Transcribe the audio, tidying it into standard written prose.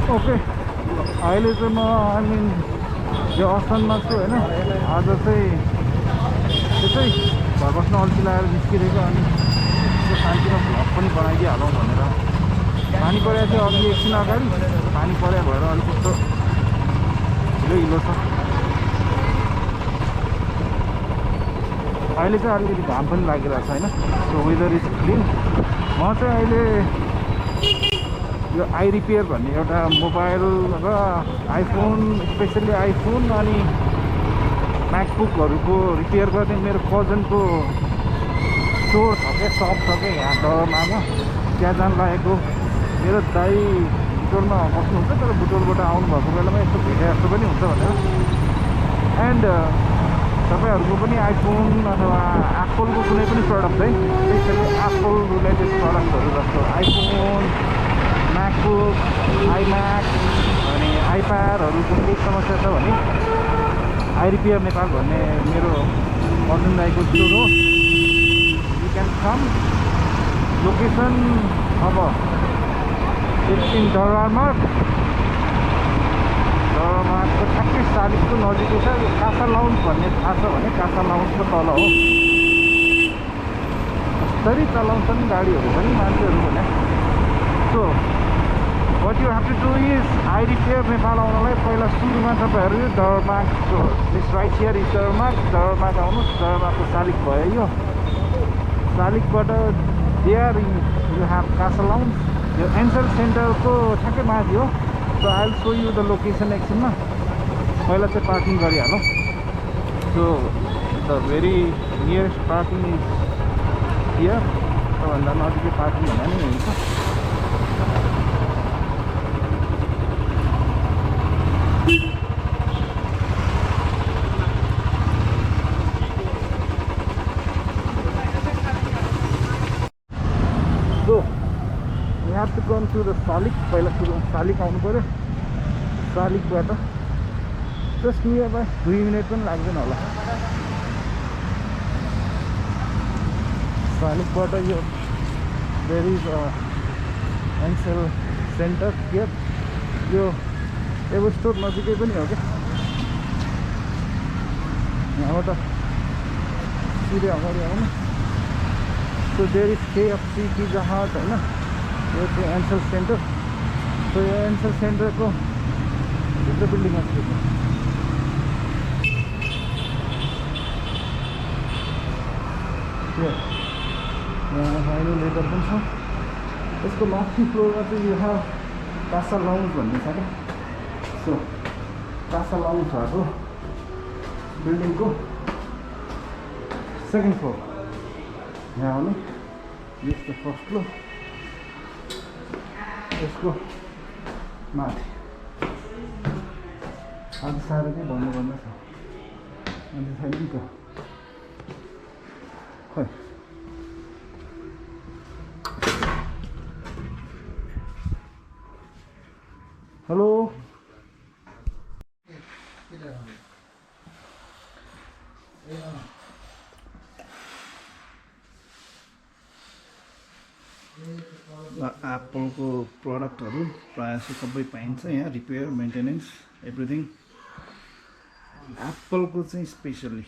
Okay अहिले चाहिँ म आई मिन यो असनमा छु होइन आज चाहिँ त्यसै घर बस्न अल्छी लागेर निस्किरहेको अनि त्यो शान्तिमा भ्लग पनि बनाइदिइहालौँ भनेर पानी परेको थियो अघि एकछिन अगाडि पानी परे भएर अलिक कस्तो हिलो छ अहिले चाहिँ अलिकति घाम पनि लागिरहेको छ होइन सो वेदर इज क्लिन म चाहिँ अहिले यो iRepair भन्ने एउटा मोबाइल र आइफोन स्पेसल्ली आइफोन अनि म्याकबुकहरूको रिपेयर गर्ने मेरो कजनको स्टोर छ क्या सप छ क्या यहाँ डरमा त्यहाँ जान लागेको मेरो दाइ बुटोलमा बस्नुहुन्छ तर बुटोलबाट आउनुभएको बेलामा यस्तो भेटे जस्तो पनि हुन्छ भनेर एन्ड तपाईँहरूको पनि आइफोन अथवा एप्पलको कुनै पनि प्रडक्ट है स्पेसल्ली एप्पल रिलेटेड प्रडक्टहरू जस्तो आइफोन Macbook, Imacs अनि iPadहरूको केही समस्या छ भने iRepair नेपाल भन्ने मेरो कजन दाइको स्टोर हो यु क्यान कम लोकेसन अब इट्स इन दरमार्गको ठ्याक्कै सालिकको नजिकै छ कासा लाउन्ज भन्ने थाहा छ भने कासा लाउन्जको तल हो कसरी चलाउँछन् गाडीहरू पनि मान्छेहरू भने so what you have to do is iRepair Nepal आउनलाई पहिला सुरुमा तपाईँहरू यो दरमार्गको this right here is Darmarg आउनुहोस् दरमार्गको सालिक भयो यो सालिकबाट there you have Casa Lounge यो एन्सल सेन्टरको ठ्याक्कै माथि हो so I will show you the location एकछिनमा पहिला चाहिँ पार्किङ गरिहालौँ so the very nearest parking is here सबभन्दा नजिकै पार्किङ भन्दा नि हुन्छ So, we have to come to the Salik. पहिला सुरु सालिक आउनु पर्यो सालिकबाट जस्ट नियरबाई 2 मिनट पनि लाग्दैन होला सालिकबाट यो देयर इज एन्सेल सेन्टर हियर यो एभो स्टोर नजिकै पनि हो क्या यहाँबाट सिधै अगाडि आउनु so there is KFC Pizza Hut होइन यो चाहिँ एन्सल सेन्टर सो यो एन्सल सेन्टरको भित्र बिल्डिङमा छु यहाँ फाइनल लेटर पनि छ यसको माथि फ्लोरमा चाहिँ यो कासा लाउन्ज भन्ने छ क्या सो कासा लाउन्ज भएको बिल्डिङको सेकेन्ड फ्लोर यहाँ आउने यसको फर्स्ट फ्लोर यसको माथि आज साह्रै नै भन्नुपर्ने छ अन्त छैन नि त खै हेलो एप्पलको प्रडक्टहरू प्रायः सबै पाइन्छ यहाँ रिपेयर मेन्टेनेन्स एभ्रिथिङ एप्पलको चाहिँ स्पेसल्ली